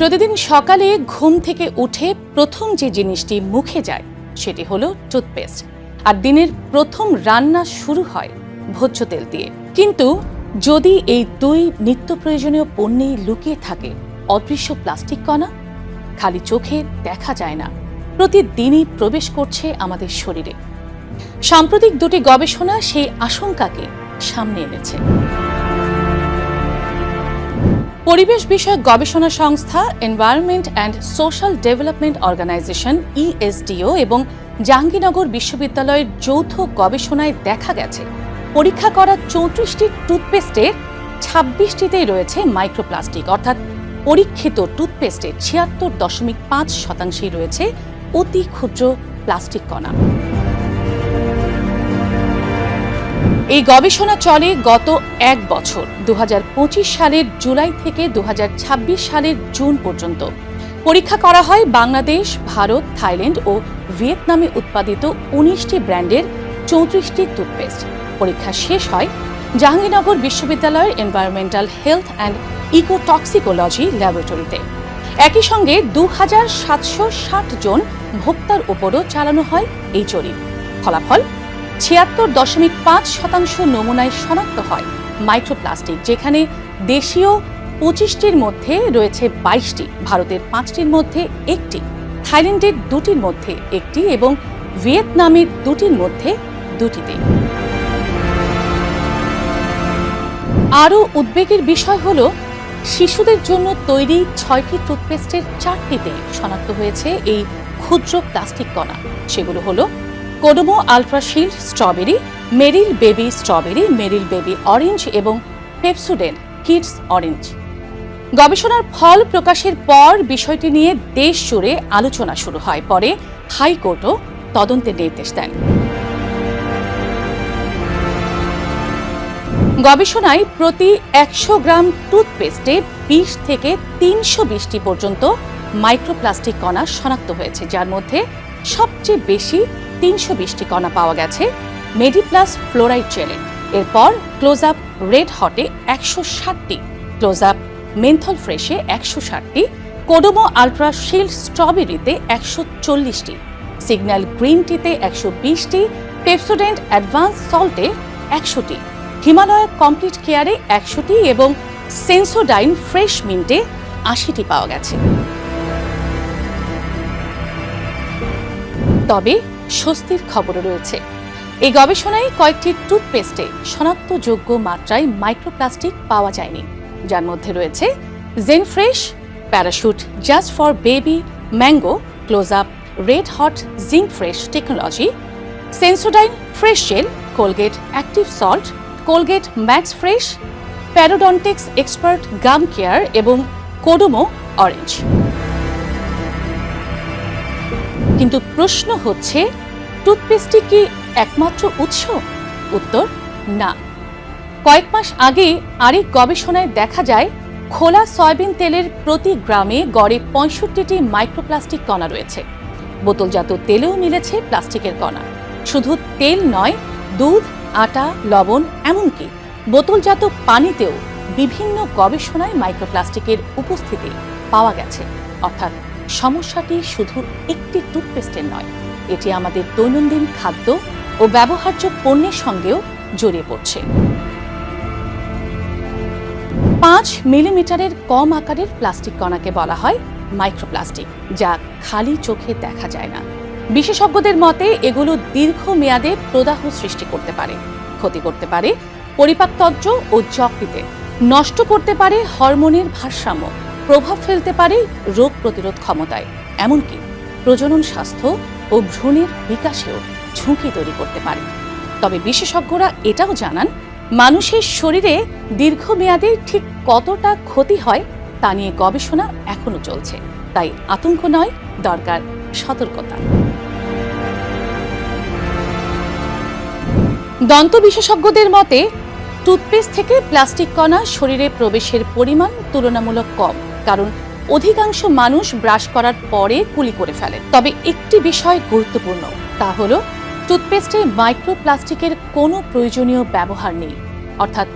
প্রতিদিন সকালে ঘুম থেকে উঠে প্রথম যে জিনিসটি মুখে যায় সেটি হলো টুথপেস্ট। আর দিনের প্রথম রান্না শুরু হয় ভোজ্য তেল দিয়ে। কিন্তু যদি এই দুই নিত্য প্রয়োজনীয় পণ্যেই লুকিয়ে থাকে অদৃশ্য প্লাস্টিক কণা, খালি চোখে দেখা যায় না, প্রতিদিনই প্রবেশ করছে আমাদের শরীরে। সাম্প্রতিক দুটি গবেষণা সেই আশঙ্কাকে সামনে এনেছে। পরিবেশ বিষয়ক গবেষণা সংস্থা environment and social development organisation ESDO এবং জাহাঙ্গীরনগর বিশ্ববিদ্যালয়ের যৌথ গবেষণায় দেখা গেছে পরীক্ষা করা 34টি টুথপেস্টের 26টিতেই রয়েছে মাইক্রোপ্লাস্টিক। অর্থাৎ পরীক্ষিত টুথপেস্টের 76.5%ই রয়েছে অতি ক্ষুদ্র প্লাস্টিক কণা। এই গবেষণা চলে গত এক বছর 2025 সালের জুলাই থেকে 2026 সালের জুন পর্যন্ত। পরীক্ষা করা হয় বাংলাদেশ, ভারত, থাইল্যান্ড ও ভিয়েতনামে উৎপাদিত 19টি ব্র্যান্ডের 34টি টুথপেস্ট। পরীক্ষা শেষ হয় জাহাঙ্গীরনগর বিশ্ববিদ্যালয়ের এনভায়রনমেন্টাল হেলথ অ্যান্ড ইকোটক্সিকোলজি ল্যাবরেটরিতে। একই সঙ্গে 2760 জন ভোক্তার উপরও চালানো হয় এই জরিপ। ফলাফল 76.5% নমুনায় শনাক্ত হয় মাইক্রোপ্লাস্টিক, যেখানে দেশীয় 25টির মধ্যে রয়েছে 22টি, ভারতের 5টির মধ্যে 1টি, থাইল্যান্ডের 2টির মধ্যে 1টি এবং ভিয়েতনামের 2টির মধ্যে 2টিতে। আরও উদ্বেগের বিষয় হল শিশুদের জন্য তৈরি 6টি টুথপেস্টের 4টিতে শনাক্ত হয়েছে এই ক্ষুদ্র প্লাস্টিক কণা। সেগুলো হলো কোডোমো আলট্রা শিল্ড স্ট্রবেরি, মেরিল বেবি স্ট্রবেরি, মেরিল বেবি অরেঞ্জ এবং পেপসোডেন্ট কিডস অরেঞ্জ। গবেষণার ফল প্রকাশের পর বিষয়টি নিয়ে দেশ জুড়ে আলোচনা শুরু হয়। পরে হাইকোর্টও তদন্তের নির্দেশ দেন। গবেষণায় প্রতি 100 গ্রাম টুথপেস্টে 20 থেকে 320টি পর্যন্ত মাইক্রোপ্লাস্টিক কণা শনাক্ত হয়েছে, যার মধ্যে সবচেয়ে বেশি 320টি কণা পাওয়া গেছে মেডিপ্লাস ফ্লোরাইড জেলে। এরপর ক্লোজ আপ রেড হটে 160টি, ক্লোজ আপ মেন্থল ফ্রেশে 160টি, কোডোমো আলট্রা শিল্ড স্ট্রবেরিতে 140টি, সিগন্যাল গ্রিন টিতে 120টি, পেপসোডেন্ট অ্যাডভান্স সল্টে 100টি, হিমালয় কমপ্লিট কেয়ারে 100টি এবং সেন্সোডাইন ফ্রেশ মিন্টে 80টি পাওয়া গেছে। তবে স্বস্তির খবরও রয়েছে। এই গবেষণায় কয়েকটি টুথপেস্টে শনাক্তযোগ্য মাত্রায় মাইক্রোপ্লাস্টিক পাওয়া যায়নি, যার মধ্যে রয়েছে Zen fresh, Parachute just for baby, mango, Closeup red hot zinc fresh technology, Sensodyne fresh gel, Colgate active salt, Colgate max fresh, Parodontax expert gum care এবং কোডোমো অরেঞ্জ। কিন্তু প্রশ্ন হচ্ছে, টুথপেস্টটি কি একমাত্র উৎস? উত্তর না। কয়েক মাস আগে আরেক গবেষণায় দেখা যায় খোলা সয়াবিন তেলের প্রতি গ্রামে গড়ে 65টি মাইক্রোপ্লাস্টিক কণা রয়েছে। বোতলজাত তেলেও মিলেছে প্লাস্টিকের কণা। শুধু তেল নয়, দুধ, আটা, লবণ, এমনকি বোতলজাত পানিতেও বিভিন্ন গবেষণায় মাইক্রোপ্লাস্টিকের উপস্থিতি পাওয়া গেছে। অর্থাৎ সমস্যাটি শুধু একটি টুথপেস্টের নয়, এটি আমাদের দৈনন্দিন খাদ্য ও ব্যবহার্য পণ্যের সঙ্গেও জড়িয়ে পড়ছে। 5 মিলিমিটারের কম আকারের প্লাস্টিক কণাকে বলা হয় মাইক্রোপ্লাস্টিক, যা খালি চোখে দেখা যায় না। বিশেষজ্ঞদের মতে এগুলো দীর্ঘমেয়াদে প্রদাহ সৃষ্টি করতে পারে, ক্ষতি করতে পারে পরিপাকতন্ত্র ও যকৃতে, নষ্ট করতে পারে হরমোনের ভারসাম্য, প্রভাব ফেলতে পারে রোগ প্রতিরোধ ক্ষমতায়, এমনকি প্রজনন স্বাস্থ্য ও ভ্রূণের বিকাশেও ঝুঁকি তৈরি করতে পারে। তবে বিশেষজ্ঞরা এটাও জানান, মানুষের শরীরে দীর্ঘমেয়াদে ঠিক কতটা ক্ষতি হয় তা নিয়ে গবেষণা এখনো চলছে। তাই আতঙ্ক নয়, দরকার সতর্কতা। দন্ত বিশেষজ্ঞদের মতে টুথপেস্ট থেকে প্লাস্টিক কণা শরীরে প্রবেশের পরিমাণ তুলনামূলক কম, কারণ অধিকাংশ মানুষ ব্রাশ করার পরে কুলি করে ফেলে। তবে একটি বিষয় গুরুত্বপূর্ণ, তা হলো টুথপেস্টে মাইক্রোপ্লাস্টিকের কোনো প্রয়োজনীয় ব্যবহার নেই। অর্থাৎ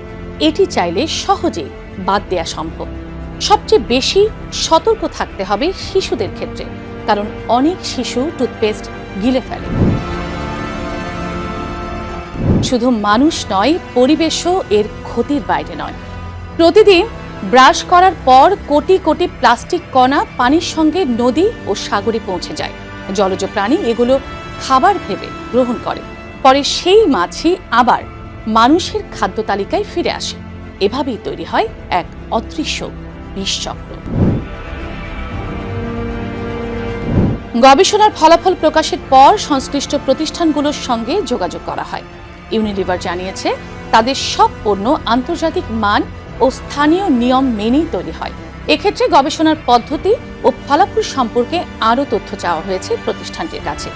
এটি চাইলে সহজেই বাদ দেয়া সম্ভব। সবচেয়ে বেশি সতর্ক থাকতে হবে শিশুদের ক্ষেত্রে, কারণ অনেক শিশু টুথপেস্ট গিলে ফেলে। শুধু মানুষ নয়, পরিবেশও এর ক্ষতির বাইরে নয়। প্রতিদিন ব্রাশ করার পর কোটি কোটি প্লাস্টিক কণা পানির সঙ্গে নদী ও সাগরে পৌঁছে যায়। জলজ প্রাণী এগুলো খাবার ভেবে গ্রহণ করে, পরে সেই মাছই আবার মানুষের খাদ্য তালিকায় ফিরে আসে। এভাবেই তৈরি হয় এক অদৃশ্য বিষচক্র। গবেষণার ফলাফল প্রকাশের পর সংশ্লিষ্ট প্রতিষ্ঠানগুলোর সঙ্গে যোগাযোগ করা হয়। ইউনিলিভার জানিয়েছে তাদের সব পণ্য আন্তর্জাতিক মান ও স্থানীয় নিয়ম মেনেই তৈরি হয়। এক্ষেত্রে গবেষণার পদ্ধতি ও ফলাফল সম্পর্কে আরও তথ্য চাওয়া হয়েছে প্রতিষ্ঠানটির কাছে।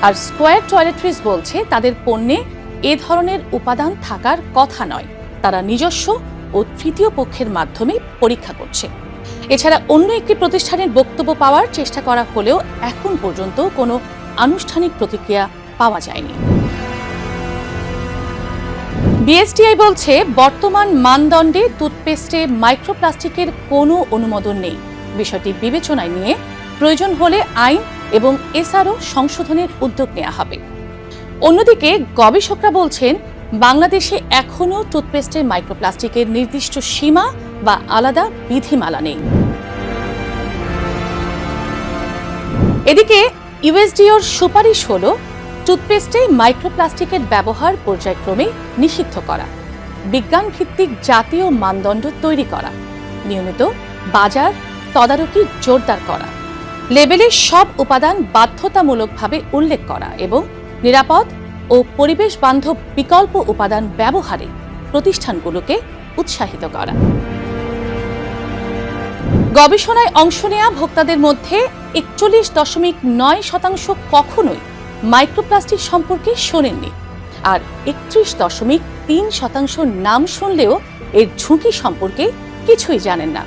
আর স্কয়ার টয়লেট্রিজ বলছে তাদের পণ্যে এ ধরনের উপাদান থাকার কথা নয়, তারা নিজস্ব ও তৃতীয় পক্ষের মাধ্যমে পরীক্ষা করছে। এছাড়া অন্য একটি প্রতিষ্ঠানের বক্তব্য পাওয়ার চেষ্টা করা হলেও এখন পর্যন্ত কোনো আনুষ্ঠানিক প্রতিক্রিয়া পাওয়া যায়নি। বিএসটিআই বলছে বর্তমান মানদণ্ডে টুথপেস্টে মাইক্রোপ্লাস্টিকের কোনো অনুমোদন নেই। বিষয়টি বিবেচনায় নিয়ে প্রয়োজন হলে আইন এবং এসআরও সংশোধনের উদ্যোগ নেওয়া হবে। অন্যদিকে গবেষকরা বলছেন বাংলাদেশে এখনও টুথপেস্টে মাইক্রোপ্লাস্টিকের নির্দিষ্ট সীমা বা আলাদা বিধিমালা নেই। এদিকে ইউএসডিওর সুপারিশ হল টুথপেস্টে মাইক্রোপ্লাস্টিকের ব্যবহার পর্যায়ক্রমে নিষিদ্ধ করা, বিজ্ঞানভিত্তিক জাতীয় মানদণ্ড তৈরি করা, নিয়মিত বাজার তদারকি জোরদার করা, লেবেলে সব উপাদান বাধ্যতামূলকভাবে উল্লেখ করা এবং নিরাপদ ও পরিবেশ বান্ধব বিকল্প উপাদান ব্যবহারে প্রতিষ্ঠানগুলোকে উৎসাহিত করা। গবেষণায় অংশ নেওয়া ভোক্তাদের মধ্যে 41.9% কখনোই মাইক্রোপ্লাস্টিক সম্পর্কে শোনেননি, আর 31.3% নাম শুনলেও এর ঝুঁকি সম্পর্কে কিছুই জানেন না।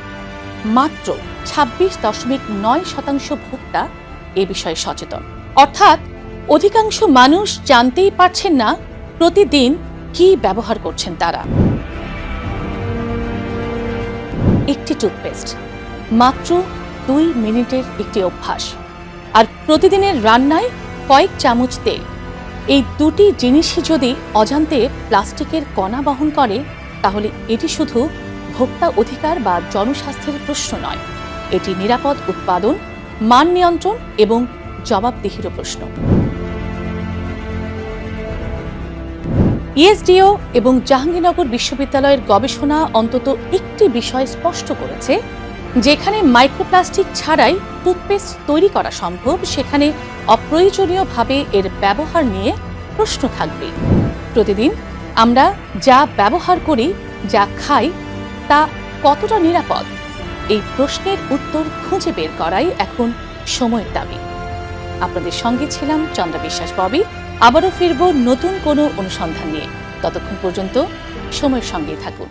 মাত্র 26.9% ভোক্তা এ বিষয়ে সচেতন। অর্থাৎ অধিকাংশ মানুষ জানতেই পারছেন না প্রতিদিন কি ব্যবহার করছেন তারা। একটি টুথপেস্ট, মাত্র 2 মিনিটের একটি অভ্যাস, আর প্রতিদিনের রান্নায় কয়েক চামচ তেল, এই দুটি জিনিসই যদি অজান্তে প্লাস্টিকের কণা বহন করে, তাহলে এটি শুধু ভোক্তা অধিকার বা জনস্বাস্থ্যের প্রশ্ন নয়, এটি নিরাপদ উৎপাদন, মান নিয়ন্ত্রণ এবং জবাবদিহিরও প্রশ্ন। ইএসডিও এবং জাহাঙ্গীরনগর বিশ্ববিদ্যালয়ের গবেষণা অন্তত একটি বিষয় স্পষ্ট করেছে, যেখানে মাইক্রোপ্লাস্টিক ছাড়াই টুথপেস্ট তৈরি করা সম্ভব, সেখানে অপ্রয়োজনীয়ভাবে এর ব্যবহার নিয়ে প্রশ্ন থাকবে। প্রতিদিন আমরা যা ব্যবহার করি, যা খাই, তা কতটা নিরাপদ? এই প্রশ্নের উত্তর খুঁজে বের করাই এখন সময়ের দাবি। আপনাদের সঙ্গে ছিলাম চন্দ্রা বিশ্বাস ববি। আবারও ফিরব নতুন কোনো অনুসন্ধান নিয়ে। ততক্ষণ পর্যন্ত সময়ের সঙ্গেই থাকুন।